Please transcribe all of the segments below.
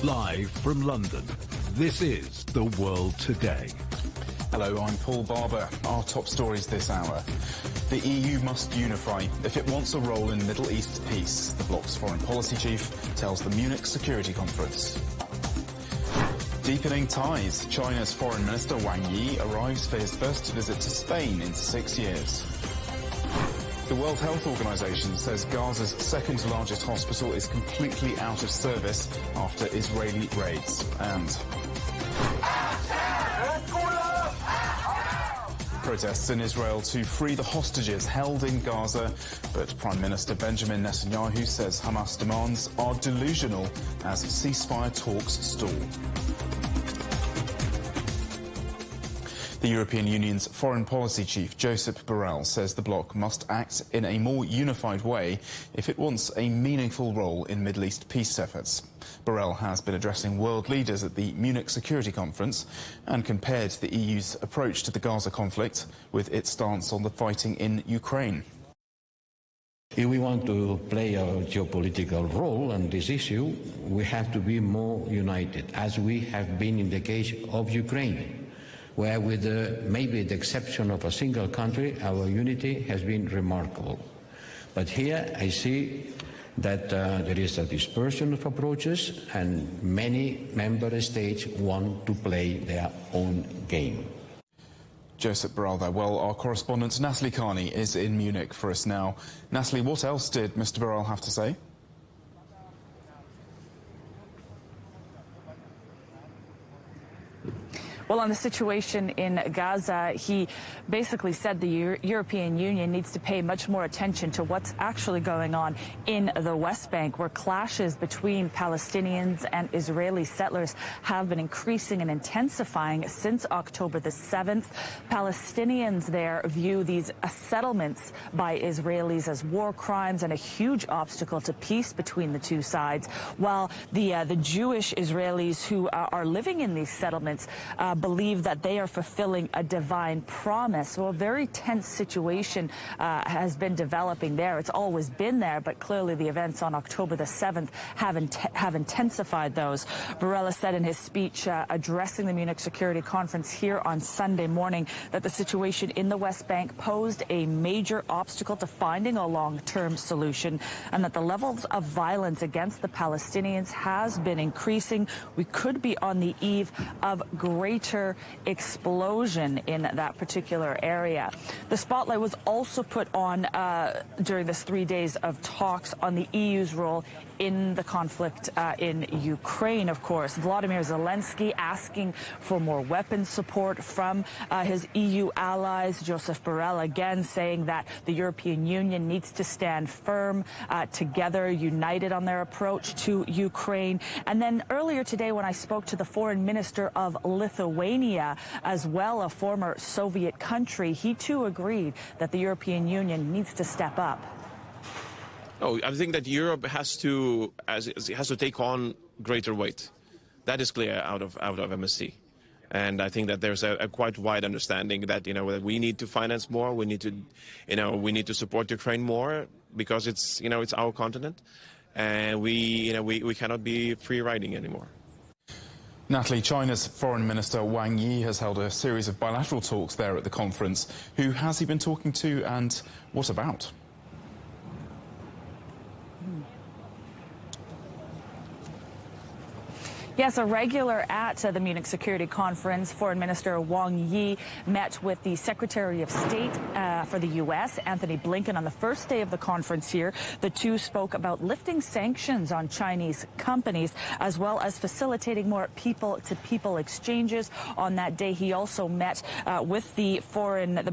Live from London, this is The World Today. Hello, I'm Paul Barber. Our top stories this hour. The EU must unify if it wants a role in Middle East peace, the bloc's foreign policy chief tells the Munich Security Conference. Deepening ties. China's Foreign Minister Wang Yi arrives for his first visit to Spain in 6 years. The World Health Organization says Gaza's second largest hospital is completely out of service after Israeli raids. And protests in Israel to free the hostages held in Gaza, but Prime Minister Benjamin Netanyahu says Hamas demands are delusional as ceasefire talks stall. The European Union's foreign policy chief, Josep Borrell, says the bloc must act in a more unified way if it wants a meaningful role in Middle East peace efforts. Borrell has been addressing world leaders at the Munich Security Conference and compared the EU's approach to the Gaza conflict with its stance on the fighting in Ukraine. If we want to play a geopolitical role on this issue, we have to be more united, as we have been in the case of Ukraine, where with maybe the exception of a single country, our unity has been remarkable. But here I see that there is a dispersion of approaches and many member states want to play their own game. Josep Borrell there. Well, our correspondent Natalie Carney is in Munich for us now. Natalie, what else did Mr. Borrell have to say? Well, on the situation in Gaza, he basically said the European Union needs to pay much more attention to what's actually going on in the West Bank, where clashes between Palestinians and Israeli settlers have been increasing and intensifying since October the 7th. Palestinians there view these settlements by Israelis as war crimes and a huge obstacle to peace between the two sides, while the Jewish Israelis who are living in these settlements believe that they are fulfilling a divine promise. So a very tense situation has been developing there. It's always been there, but clearly the events on October the 7th have intensified those. Borrell said in his speech addressing the Munich Security Conference here on Sunday morning that the situation in the West Bank posed a major obstacle to finding a long-term solution, and that the levels of violence against the Palestinians has been increasing. We could be on the eve of greater explosion in that particular area. The spotlight was also put on during this 3 days of talks on the EU's role in the conflict in Ukraine, of course. Volodymyr Zelensky asking for more weapons support from his EU allies. Josep Borrell again saying that the European Union needs to stand firm, together, united on their approach to Ukraine. And then earlier today, when I spoke to the foreign minister of Lithuania, as well a former Soviet country, he too agreed that the European Union needs to step up. Oh, I think that Europe has to take on greater weight. That is clear out of MSC. And I think that there's a quite wide understanding that, that we need to finance more, we need to support Ukraine more, because it's our continent, and we cannot be free riding anymore. Natalie, China's Foreign Minister Wang Yi has held a series of bilateral talks there at the conference. Who has he been talking to, and what about? Yes, a regular at the Munich Security Conference, Foreign Minister Wang Yi met with the Secretary of State for the U.S., Anthony Blinken, on the first day of the conference here. The two spoke about lifting sanctions on Chinese companies, as well as facilitating more people-to-people exchanges. On that day, he also met with the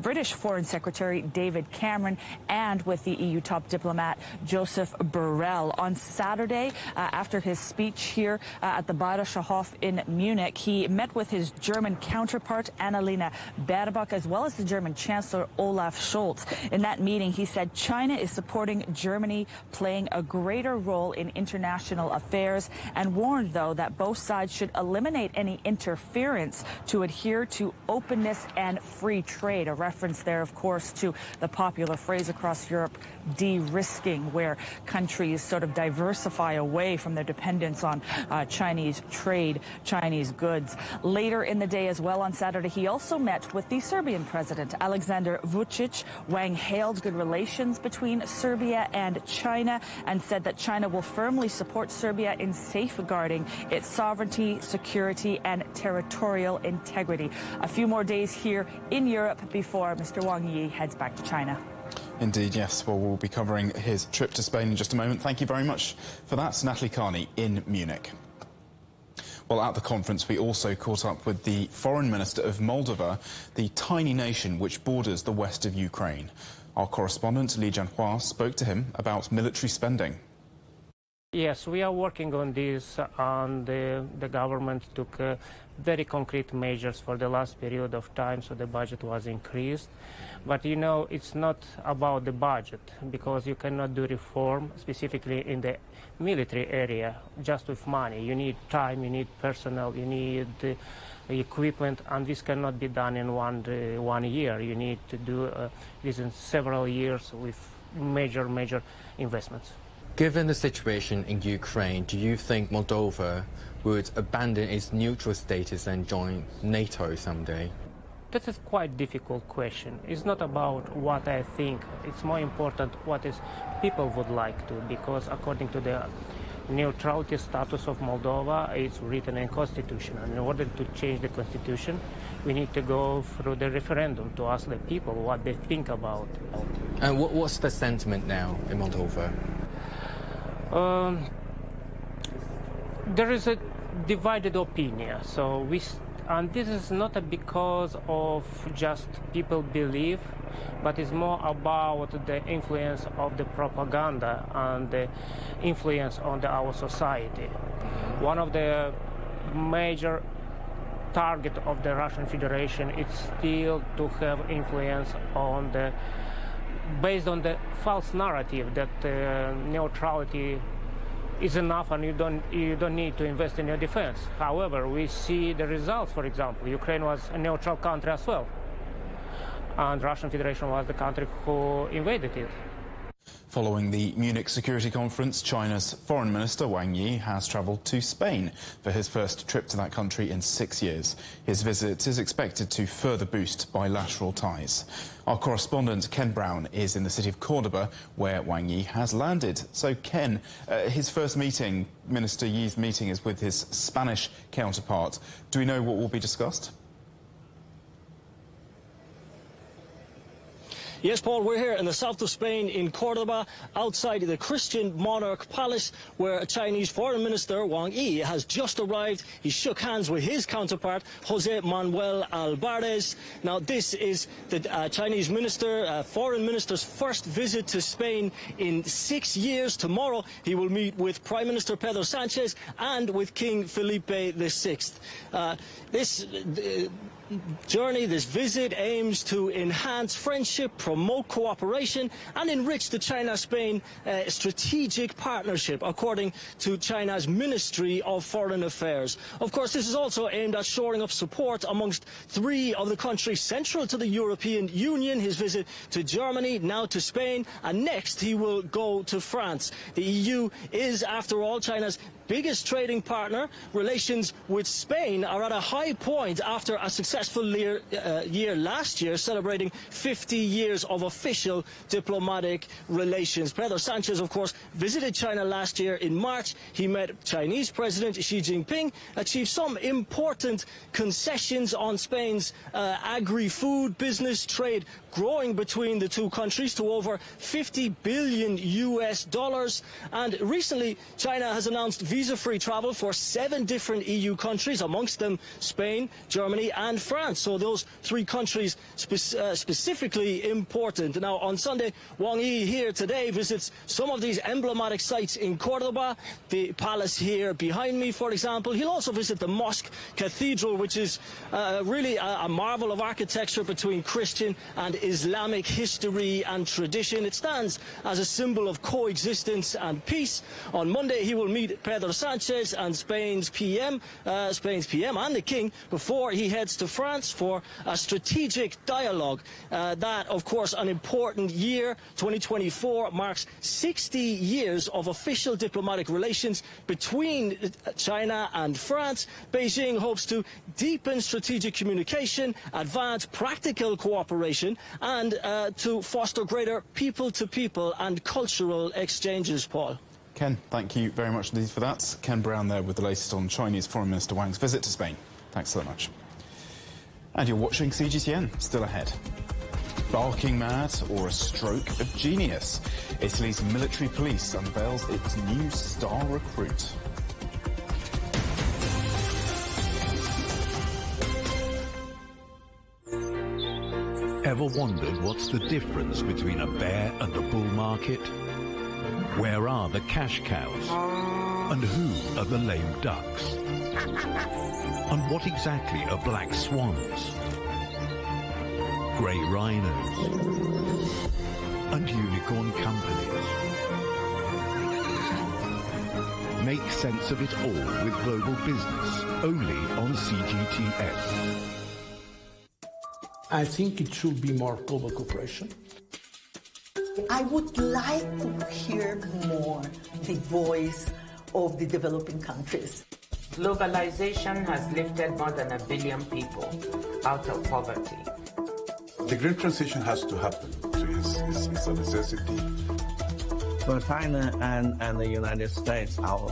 British Foreign Secretary, David Cameron, and with the EU top diplomat, Josep Borrell. On Saturday, after his speech here at the Hof in Munich, he met with his German counterpart, Annalena Baerbock, as well as the German Chancellor, Olaf Scholz. In that meeting, he said China is supporting Germany playing a greater role in international affairs and warned, though, that both sides should eliminate any interference to adhere to openness and free trade. A reference there, of course, to the popular phrase across Europe, de-risking, where countries sort of diversify away from their dependence on Chinese trade, Chinese goods. Later in the day as well on Saturday, he also met with the Serbian president, Alexander Vučić. Wang hailed good relations between Serbia and China and said that China will firmly support Serbia in safeguarding its sovereignty, security, and territorial integrity. A few more days here in Europe before Mr. Wang Yi heads back to China. Indeed, yes. Well, we'll be covering his trip to Spain in just a moment. Thank you very much for that, Natalie Carney in Munich. Well, at the conference, we also caught up with the Foreign Minister of Moldova, the tiny nation which borders the west of Ukraine. Our correspondent, Li Jianhua, spoke to him about military spending. Yes, we are working on this, and the government took very concrete measures for the last period of time, so the budget was increased. But, you know, it's not about the budget, because you cannot do reform, specifically in the military area, just with money. You need time, you need personnel, you need equipment, and this cannot be done in one year. You need to do this in several years with major investments. Given the situation in Ukraine, do you think Moldova would abandon its neutral status and join NATO someday? That's a quite difficult question. It's not about what I think. It's more important what is people would like to, because according to the neutrality status of Moldova, it's written in Constitution. And in order to change the Constitution, we need to go through the referendum to ask the people what they think about it. And what's the sentiment now in Moldova? There is a divided opinion. And this is not because of just people believe, but it's more about the influence of the propaganda and the influence on our society. One of the major target of the Russian Federation is still to have influence on based on the false narrative that neutrality is enough and you don't need to invest in your defense. However, we see the results. For example, Ukraine was a neutral country as well, and Russian Federation was the country who invaded it. Following the Munich Security Conference, China's Foreign Minister Wang Yi has travelled to Spain for his first trip to that country in 6 years. His visit is expected to further boost bilateral ties. Our correspondent Ken Brown is in the city of Cordoba, where Wang Yi has landed. So, Ken, his first meeting, Minister Yi's meeting, is with his Spanish counterpart. Do we know what will be discussed? Yes, Paul, we're here in the south of Spain in Cordoba, outside the Christian Monarch Palace, where Chinese Foreign Minister Wang Yi has just arrived. He shook hands with his counterpart, José Manuel Álvarez. Now, this is the Chinese Foreign Minister's first visit to Spain in 6 years. Tomorrow, he will meet with Prime Minister Pedro Sánchez and with King Felipe VI. This visit aims to enhance friendship, promote cooperation, and enrich the China-Spain strategic partnership, according to China's Ministry of Foreign Affairs. Of course, this is also aimed at shoring up support amongst 3 of the countries central to the European Union. His visit to Germany, now to Spain, and next he will go to France. The EU is, after all, China's biggest trading partner. Relations with Spain are at a high point after a successful year last year, celebrating 50 years of official diplomatic relations. Pedro Sánchez, of course, visited China last year in March. He met Chinese President Xi Jinping, achieved some important concessions on Spain's agri-food business trade, growing between the two countries to over $50 billion. And recently, China has announced visa-free travel for 7 different EU countries, amongst them Spain, Germany and France. So those three countries specifically important. Now, on Sunday, Wang Yi here today visits some of these emblematic sites in Cordoba, the palace here behind me, for example. He'll also visit the mosque cathedral, which is really a marvel of architecture between Christian and Islamic history and tradition. It stands as a symbol of coexistence and peace. On Monday, he will meet Pedro Sanchez and Spain's PM and the King before he heads to France for a strategic dialogue. That, of course, an important year. 2024 marks 60 years of official diplomatic relations between China and France. Beijing hopes to deepen strategic communication, advance practical cooperation, and to foster greater people-to-people and cultural exchanges, Paul. Ken, thank you very much indeed for that. Ken Brown there with the latest on Chinese Foreign Minister Wang's visit to Spain. Thanks so much. And you're watching CGTN, still ahead. Barking mad or a stroke of genius? Italy's military police unveils its new star recruit. Ever wondered what's the difference between a bear and a bull market? Where are the cash cows? And who are the lame ducks? And what exactly are black swans? Grey rhinos? And unicorn companies? Make sense of it all with global business, only on CGTN. I think it should be more global cooperation. I would like to hear more the voice of the developing countries. Globalization has lifted more than 1 billion people out of poverty. The green transition has to happen. It's a necessity. For China and the United States are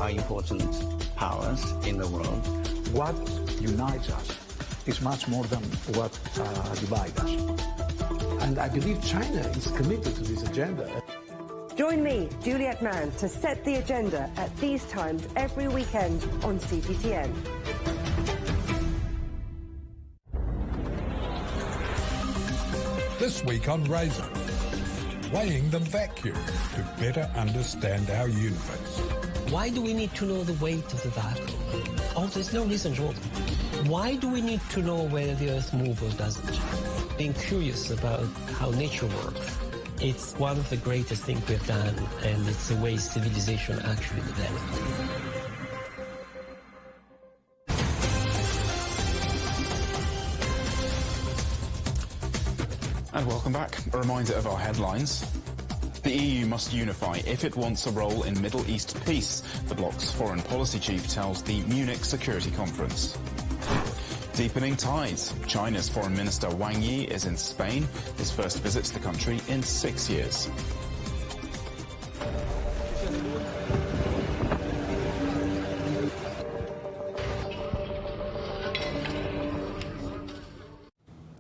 important powers in the world. What unites us is much more than what divides us. And I believe China is committed to this agenda. Join me, Juliet Mann, to set the agenda at these times every weekend on CGTN. This week on Razor, weighing the vacuum to better understand our universe. Why do we need to know the weight of the vacuum? Oh, there's no reason at all. Why do we need to know whether the Earth moves or doesn't? Being curious about how nature works. It's one of the greatest things we've done, and it's the way civilization actually developed. And welcome back. A reminder of our headlines. The EU must unify if it wants a role in Middle East peace, the bloc's foreign policy chief tells the Munich Security Conference. Deepening ties. China's Foreign Minister Wang Yi is in Spain, his first visit to the country in 6 years.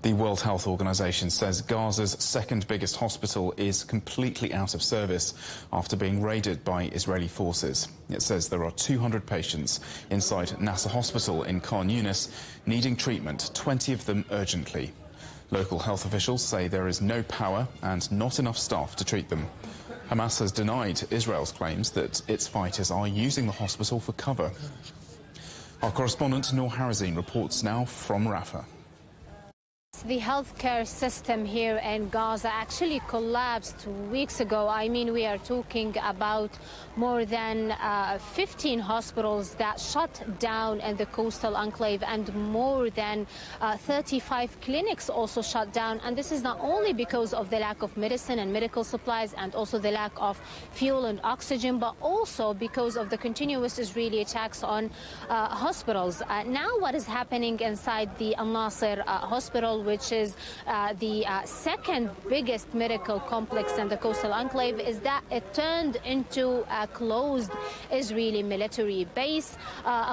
The World Health Organization says Gaza's second biggest hospital is completely out of service after being raided by Israeli forces. It says there are 200 patients inside Nasser Hospital in Khan Yunis needing treatment, 20 of them urgently. Local health officials say there is no power and not enough staff to treat them. Hamas has denied Israel's claims that its fighters are using the hospital for cover. Our correspondent Noor Harazin reports now from Rafah. The healthcare system here in Gaza actually collapsed 2 weeks ago. I mean, we are talking about more than 15 hospitals that shut down in the coastal enclave, and more than 35 clinics also shut down. And this is not only because of the lack of medicine and medical supplies and also the lack of fuel and oxygen, but also because of the continuous Israeli attacks on hospitals. Now what is happening inside the Al-Nasser hospital, which is the second biggest medical complex in the coastal enclave, is that it turned into a closed Israeli military base.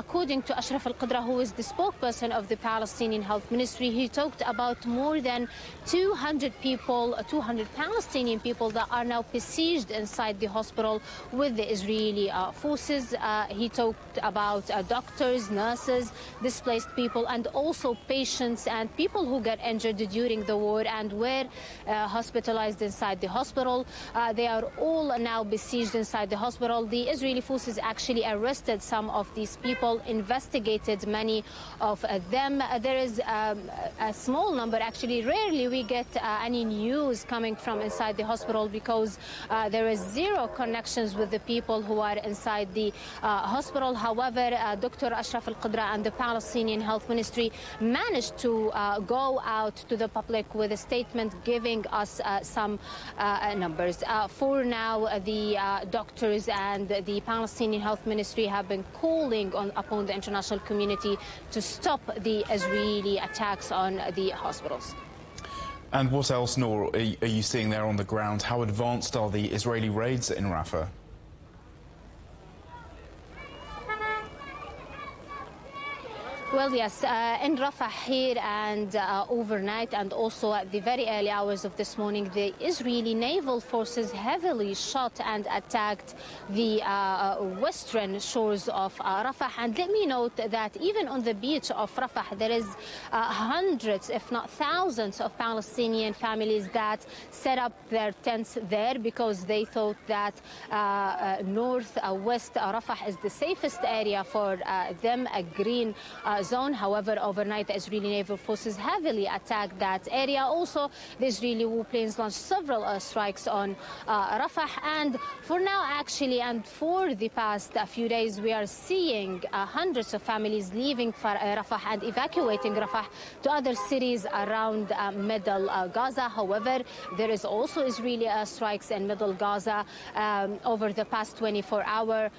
According to Ashraf al-Qudra, who is the spokesperson of the Palestinian Health Ministry, he talked about more than 200 people, 200 Palestinian people that are now besieged inside the hospital with the Israeli forces. He talked about doctors, nurses, displaced people, and also patients and people who got injured during the war and were hospitalized inside the hospital. They are all now besieged inside the hospital. The Israeli forces actually arrested some of these people, investigated many of them. There is a small number, actually rarely we get any news coming from inside the hospital because there is zero connections with the people who are inside the hospital. However, Dr. Ashraf al-Qudra and the Palestinian Health Ministry managed to go out to the public with a statement giving us some numbers. For now, the doctors and the Palestinian Health Ministry have been calling upon the international community to stop the Israeli attacks on the hospitals. And what else, Noor, are you seeing there on the ground? How advanced are the Israeli raids in Rafah? Well, yes, in Rafah here and overnight and also at the very early hours of this morning, the Israeli naval forces heavily shot and attacked the western shores of Rafah. And let me note that even on the beach of Rafah, there is hundreds, if not thousands, of Palestinian families that set up their tents there because they thought that northwest Rafah is the safest area for them, a green zone. However, overnight, the Israeli naval forces heavily attacked that area. Also, the Israeli warplanes launched several strikes on Rafah. And for now, actually, and for the past few days, we are seeing hundreds of families leaving Rafah and evacuating Rafah to other cities around Middle Gaza. However, there is also Israeli strikes in Middle Gaza. Over the past 24 hours,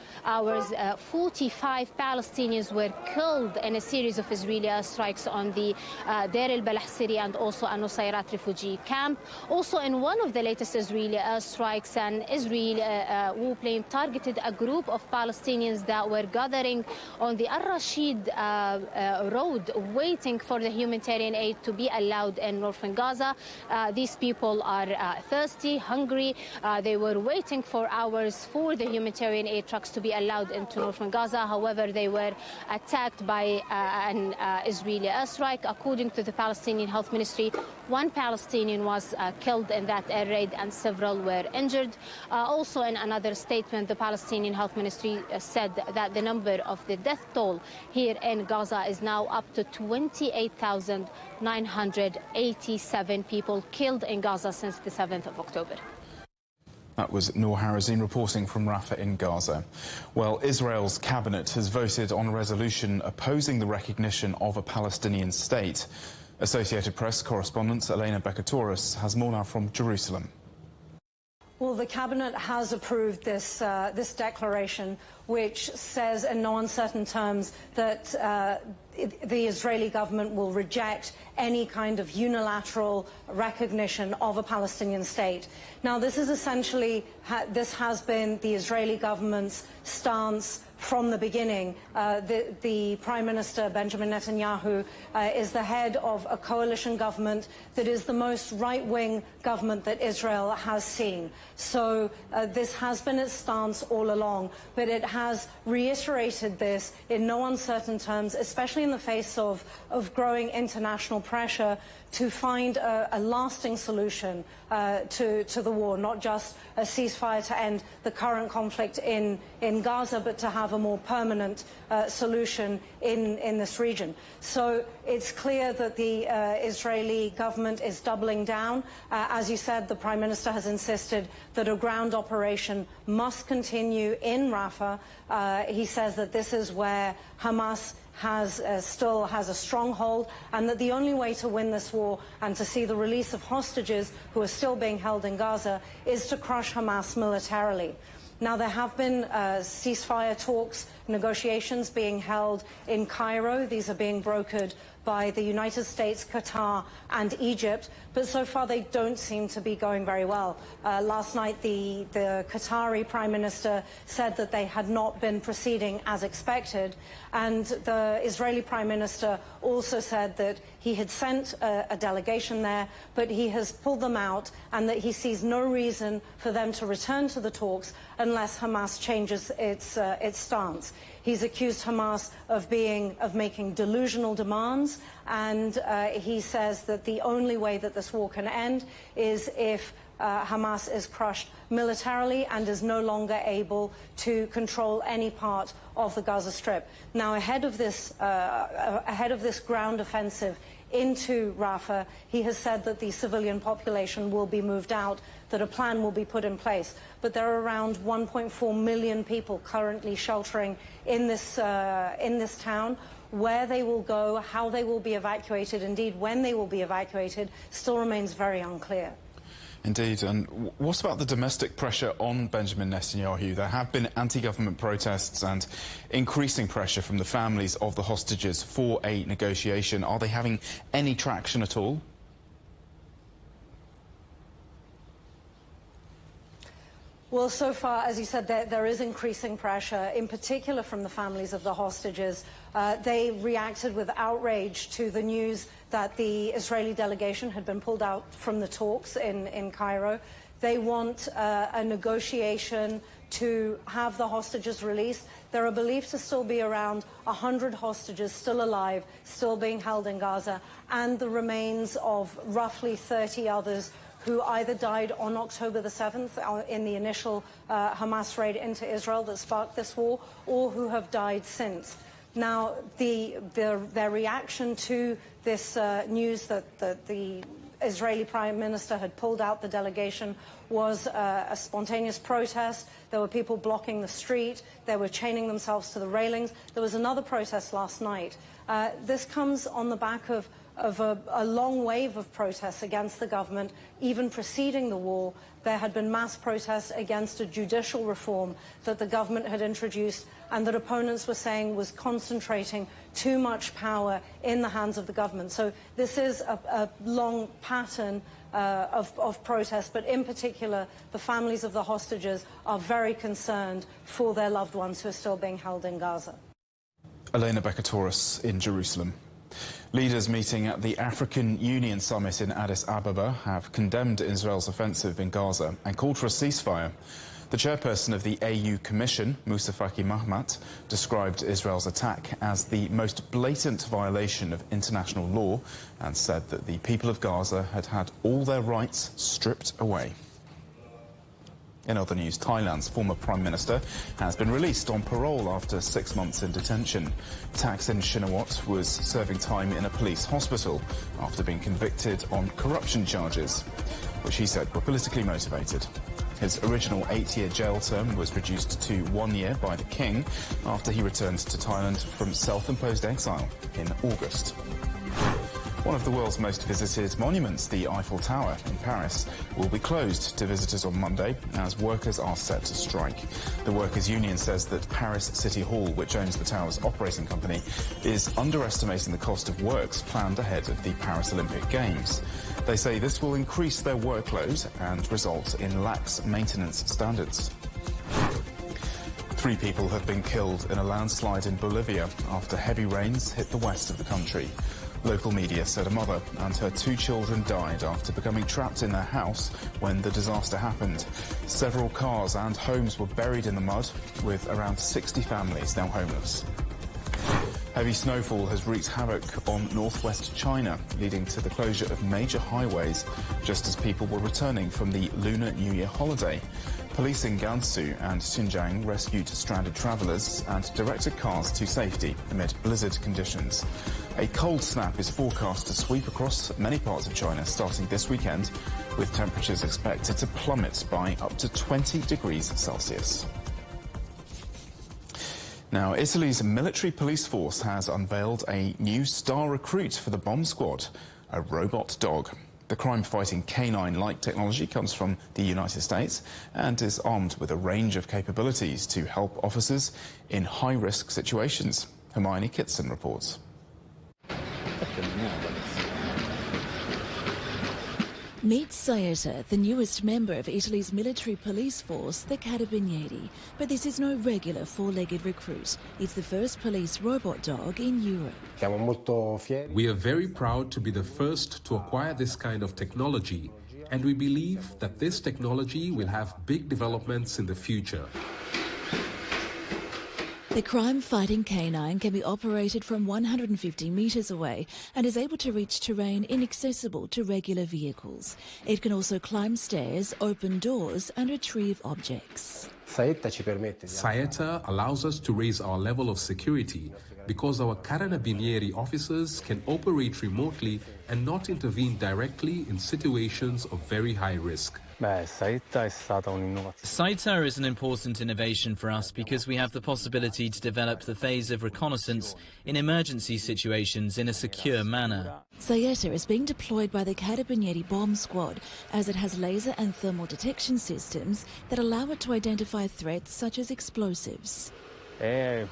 45 Palestinians were killed in a series of Israeli strikes on the Deir al-Balah city and also a Nusayrat refugee camp. Also, in one of the latest Israeli strikes, an Israeli warplane targeted a group of Palestinians that were gathering on the Al-Rashid road waiting for the humanitarian aid to be allowed in northern Gaza. These people are thirsty, hungry. They were waiting for hours for the humanitarian aid trucks to be allowed into northern Gaza. However, they were attacked by an Israeli airstrike. According to the Palestinian Health Ministry, one Palestinian was killed in that air raid and several were injured. Also, in another statement, the Palestinian Health Ministry said that the number of the death toll here in Gaza is now up to 28,987 people killed in Gaza since the 7th of October. That was Noor Harazin reporting from Rafah in Gaza. Well, Israel's cabinet has voted on a resolution opposing the recognition of a Palestinian state. Associated Press correspondent Elena Bekatouris has more now from Jerusalem. Well, the cabinet has approved this declaration, which says in no uncertain terms that the Israeli government will reject any kind of unilateral recognition of a Palestinian state. Now, this is essentially, this has been the Israeli government's stance from the beginning. The Prime Minister, Benjamin Netanyahu, is the head of a coalition government that is the most right-wing government that Israel has seen. So this has been its stance all along, but it has reiterated this in no uncertain terms, especially in the face of growing international pressure to find a lasting solution to the war, not just a ceasefire to end the current conflict in Gaza, but to have a more permanent solution in this region. So it's clear that the Israeli government is doubling down. As you said, the Prime Minister has insisted that a ground operation must continue in Rafah. He says that this is where Hamas still has a stronghold, and that the only way to win this war and to see the release of hostages who are still being held in Gaza is to crush Hamas militarily. Now, there have been ceasefire talks negotiations being held in Cairo. These are being brokered by the United States, Qatar and Egypt, but so far they don't seem to be going very well. Last night the Qatari Prime Minister said that they had not been proceeding as expected, and the Israeli Prime Minister also said that he had sent a delegation there, but he has pulled them out and that he sees no reason for them to return to the talks unless Hamas changes its stance. He's accused Hamas of making delusional demands, and he says that the only way that this war can end is if Hamas is crushed militarily and is no longer able to control any part of the Gaza Strip. Now, ahead of this ground offensive into Rafah, he has said that the civilian population will be moved out, that a plan will be put in place. But there are around 1.4 million people currently sheltering in this town. Where they will go, how they will be evacuated, indeed when they will be evacuated, still remains very unclear. Indeed. And what about the domestic pressure on Benjamin Netanyahu? There have been anti-government protests and increasing pressure from the families of the hostages for a negotiation. Are they having any traction at all? Well, so far, as you said, there is increasing pressure, in particular from the families of the hostages. They reacted with outrage to the news that the Israeli delegation had been pulled out from the talks in Cairo. They want a negotiation to have the hostages released. There are believed to still be around 100 hostages still alive, still being held in Gaza, and the remains of roughly 30 others who either died on October the 7th in the initial Hamas raid into Israel that sparked this war, or who have died since. Now, their reaction to this news that the Israeli Prime Minister had pulled out the delegation was a spontaneous protest. There were people blocking the street. They were chaining themselves to the railings. There was another protest last night. This comes on the back of a long wave of protests against the government. Even preceding the war, there had been mass protests against a judicial reform that the government had introduced and that opponents were saying was concentrating too much power in the hands of the government. So this is a long pattern of protests, but in particular, the families of the hostages are very concerned for their loved ones who are still being held in Gaza. Elena Bekatoris in Jerusalem. Leaders meeting at the African Union summit in Addis Ababa have condemned Israel's offensive in Gaza and called for a ceasefire. The chairperson of the AU Commission, Moussa Faki Mahamat, described Israel's attack as the most blatant violation of international law and said that the people of Gaza had had all their rights stripped away. In other news, Thailand's former Prime Minister has been released on parole after 6 months in detention. Thaksin Shinawatra was serving time in a police hospital after being convicted on corruption charges, which he said were politically motivated. His original 8-year jail term was reduced to 1 year by the king after he returned to Thailand from self-imposed exile in August. One of the world's most visited monuments, the Eiffel Tower in Paris, will be closed to visitors on Monday as workers are set to strike. The Workers' Union says that Paris City Hall, which owns the tower's operating company, is underestimating the cost of works planned ahead of the Paris Olympic Games. They say this will increase their workload and result in lax maintenance standards. 3 people have been killed in a landslide in Bolivia after heavy rains hit the west of the country. Local media said a mother and her 2 children died after becoming trapped in their house when the disaster happened. Several cars and homes were buried in the mud, with around 60 families now homeless. Heavy snowfall has wreaked havoc on northwest China, leading to the closure of major highways just as people were returning from the Lunar New Year holiday. Police in Gansu and Xinjiang rescued stranded travellers and directed cars to safety amid blizzard conditions. A cold snap is forecast to sweep across many parts of China starting this weekend, with temperatures expected to plummet by up to 20 degrees Celsius. Now, Italy's military police force has unveiled a new star recruit for the bomb squad, a robot dog. The crime-fighting canine-like technology comes from the United States and is armed with a range of capabilities to help officers in high-risk situations. Hermione Kitson reports. Meet Saetta, the newest member of Italy's military police force, the Carabinieri. But this is no regular four-legged recruit. It's the first police robot dog in Europe. We are very proud to be the first to acquire this kind of technology, and we believe that this technology will have big developments in the future. The crime-fighting canine can be operated from 150 metres away and is able to reach terrain inaccessible to regular vehicles. It can also climb stairs, open doors and retrieve objects. Saetta allows us to raise our level of security because our Carabinieri officers can operate remotely and not intervene directly in situations of very high risk. Saetta is an important innovation for us because we have the possibility to develop the phase of reconnaissance in emergency situations in a secure manner. Saetta is being deployed by the Carabinieri bomb squad as it has laser and thermal detection systems that allow it to identify threats such as explosives. It's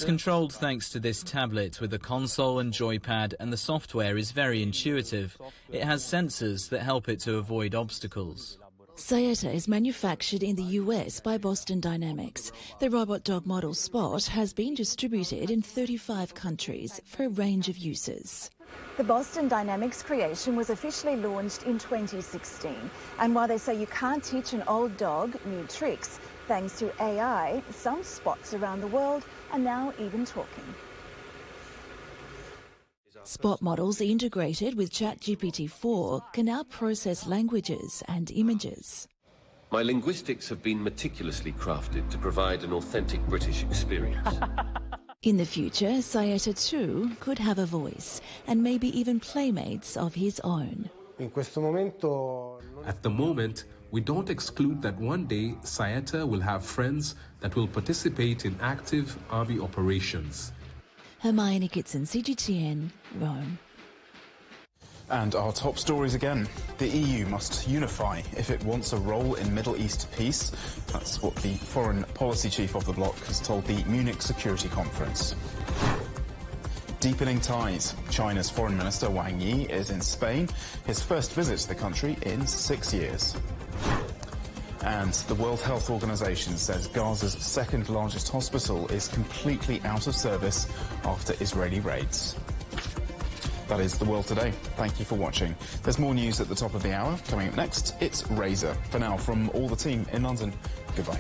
controlled thanks to this tablet with a console and joypad, and the software is very intuitive. It has sensors that help it to avoid obstacles. Saetta is manufactured in the US by Boston Dynamics. The robot dog model Spot has been distributed in 35 countries for a range of uses. The Boston Dynamics creation was officially launched in 2016. And while they say you can't teach an old dog new tricks, thanks to AI, some spots around the world are now even talking. Spot models integrated with ChatGPT-4 can now process languages and images. My linguistics have been meticulously crafted to provide an authentic British experience. In the future, Saetta too could have a voice and maybe even playmates of his own. At the moment, we don't exclude that one day Saetta will have friends that will participate in active army operations. Hermione Kitson, CGTN, Rome. And our top stories again. The EU must unify if it wants a role in Middle East peace. That's what the foreign policy chief of the bloc has told the Munich Security Conference. Deepening ties. China's Foreign Minister Wang Yi is in Spain, his first visit to the country in 6 years. And the World Health Organization says Gaza's second largest hospital is completely out of service after Israeli raids. That is The World Today. Thank you for watching. There's more news at the top of the hour. Coming up next, it's Razor. For now, from all the team in London, goodbye.